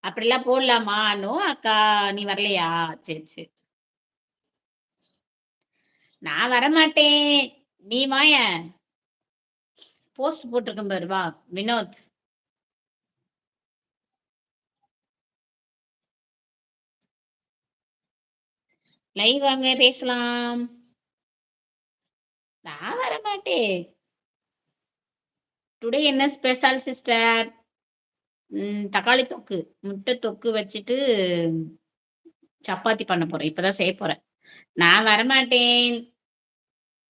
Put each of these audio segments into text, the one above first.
அப்படிலாம் போடலாமா? நோ அக்கா. நீ வரலையா? சரி, சரி. நான் வரமாட்டேன். நீ வாயேன். போஸ்ட் போட்டிருக்கேன் பாரு வா. வினோத். லைவ் வாங்க பேசலாம். நான் வரமாட்டேன். டுடே என்ன ஸ்பெஷல் சிஸ்டர்? தக்காளி தொக்கு, முட்டை தொக்கு வச்சுட்டு சப்பாத்தி பண்ண போறேன். இப்பதான் செய்ய போறேன். நான் வரமாட்டேன்.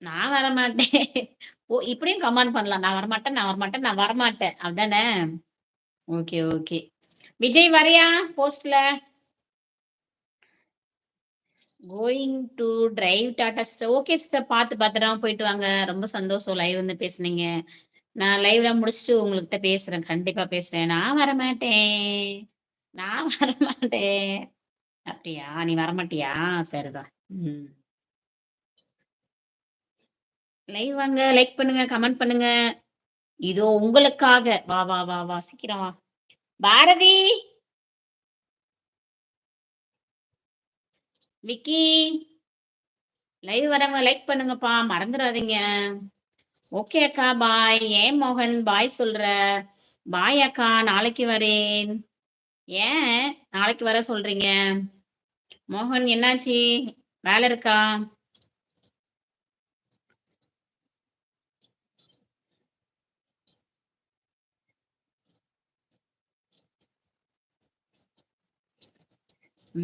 நான் வரமாட்டேன். ஓ இப்படியும் கமெண்ட் பண்ணலாம். நான் வரமாட்டேன், நான் வரமாட்டேன், நான் வரமாட்டேன். அப்படிதானே? Okay, okay. விஜய் வரையா போஸ்ட்ல? Going to drive Tata sister. Okay sister, பார்த்து பத்திரமா போயிட்டு வாங்க. ரொம்ப சந்தோஷம் லைவ் வந்து பேசுனீங்க. நான் லைவ்ல முடிச்சுட்டு உங்கள்கிட்ட பேசுறேன். கண்டிப்பா பேசுறேன். நான் வரமாட்டேன். நான் வரமாட்டேன். அப்படியா? நீ வரமாட்டியா? சரிதான். லைவ் வாங்க, லைக் பண்ணுங்க, கமெண்ட் பண்ணுங்க. இதோ உங்களுக்காக. வா வா வா வா சீக்கிரம் வா. பாரதி, விக்கி, லைவ் வரவங்க லைக் பண்ணுங்கப்பா, மறந்துடாதீங்க. ஓகே அக்கா பாய். ஏன் மோகன் பாய் சொல்ற? பாய் அக்கா, நாளைக்கு வரேன். ஏன் நாளைக்கு வர சொல்றீங்க? மோகன் என்னாச்சு? வேலை இருக்கா?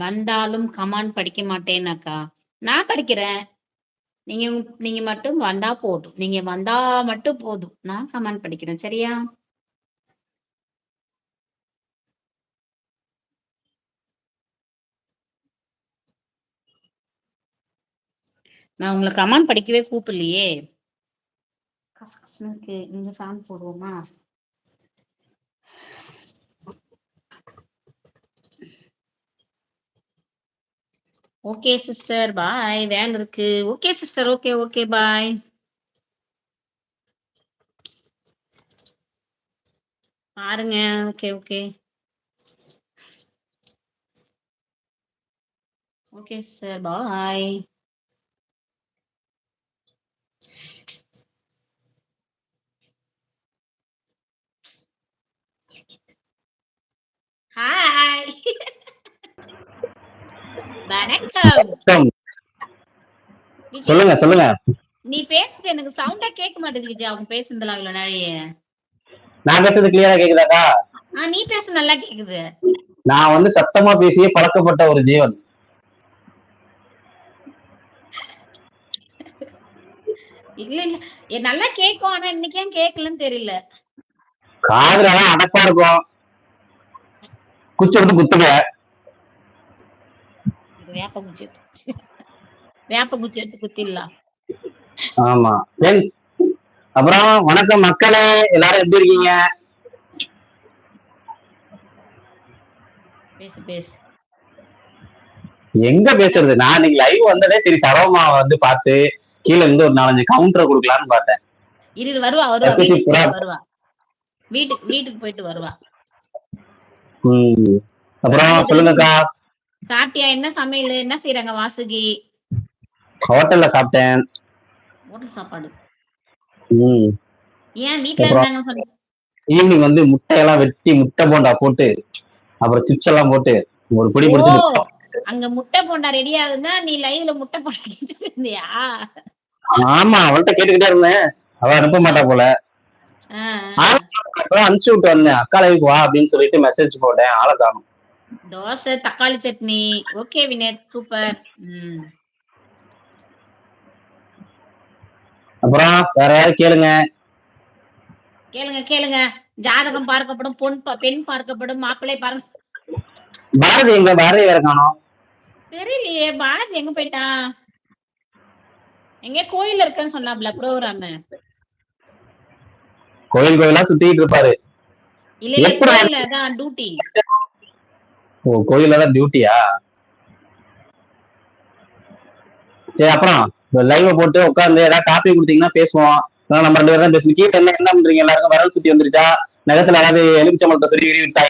வந்தாலும் கமாண்ட் படிக்க மாட்டேன் அக்கா. நான் படிக்கிறேன். நீங்க நீங்க மட்டும் வந்தா போதும். நீங்க வந்தா மட்டும் போதும். நான் கமெண்ட் படிக்கிறேன். சரியா? நான் உங்களை கமெண்ட் படிக்கவே கூப்பிடலையே. கசகசனுக்கு இங்க ஃபேன் போடுவோமா? Okay sister bye. வேலை இருக்கு. Okay sister. Okay okay bye. பாருங்க. Okay okay okay sister bye. Hi. வணக்கம். சொல்லுங்க சொல்லுங்க. நீ பேசுறது எனக்கு சவுண்டா கேட்க மாட்டேங்குது விஜய். அவங்க பேசுனதுல அவ்வளவு நாளையே. நான் பேசுறது கிளியரா கேக்குதாக்கா? நீ பேச நல்லா கேக்குது. நான் வந்து சத்தமா பேசியே பழக்கப்பட்ட ஒரு ஜீவன். இல்ல இல்ல நல்லா கேக்கும். ஆனா இன்னைக்கு ஏன் கேட்கலன்னு தெரியல. காதுல அடப்பா இருக்கும். குச்சி எடுத்து குத்துங்க. வேப்பங்குச்சி வேப்பங்குச்சி எடுத்து குத்திடலாம். ஆமா. அப்புறம் வணக்கம் மக்களே, எல்லாரும் எப்படி இருக்கீங்க? பேசு பேசு. எங்க பேசுறது? நான் இன்னைக்கு லைவ் வந்ததே சரி சரவமா வந்து பார்த்து கீழே இருந்து ஒரு 4-5 கவுண்டர் கொடுக்கலான்னு பார்த்தேன். இரு வருவா வருவா. வீட்டுக்கு போயிட்டு வருவா. வீட்டுக்கு போயிட்டு வருவா. அப்புறம் சொல்லுங்கக்கா. சாப்பிட்டியா? என்ன சமையல்? என்ன செய்யறாங்க வாசுகி? ஹோட்டல்ல சாப்பிட்டேன். ஹோட்டல் சாப்பாடு. ஏன் வீட்டுல இருந்தாங்க சொல்லி ஈவினிங் வந்து முட்டையெல்லாம் வெட்டி முட்டை போண்டா போட்டு அப்புறம் சிப்ஸ் எல்லாம் போட்டு ஒரு பிடி பிடிச்சிட்டு அங்க முட்டை போண்டா ரெடி ஆகுதுன்னா நீ லைவ்ல முட்டை போண்டா கேட்டுட்டு இருந்தியா? ஆமா, அவள்கிட்ட கேட்டுக்கிட்டே இருந்தேன். அவ அனுப்ப மாட்டா போல. அனுப்பிச்சு விட்டு வந்தேன். அக்கா லைவுக்கு வா அப்படின்னு சொல்லிட்டு மெசேஜ் போட்டேன். ஆளை காணும். தோசை தக்காளி சட்னி. Okay வினேத் super. அப்புறம் வேற யாரும் கேளுங்க. கேளுங்க கேளுங்க. ஜாதகம் பார்க்கப்படும், பெண் பார்க்கப்படும், மாப்பிள்ளை பார்க்க. பாரதி எங்க? பாரதி வேற காணோம். தெரியலையே. பாரதி எங்க போயிட்டான்? எங்க கோயில்ல இருக்கன்னு சொன்னாப்ல ப்ரோகிராம். கோயிலா சுத்திட்டு இருப்பாரு. இல்ல கோயில்ல தான் டியூட்டி. ஓ, கோயில்ல தான் டியூட்டியா? சரி, அப்புறம் லைவ் போட்டு உட்காந்து ஏதாவது காப்பி கொடுத்தீங்கன்னா பேசுவோம். நம்ம 2 பேரும் தான் பேசணும். கீழே என்ன பண்றீங்க? எல்லாருக்கும் விரல் சுத்தி வந்துருச்சா? நகத்துல ஏதாவது எலுமிச்சம்பழத்தை சொல்லி விட்டாங்க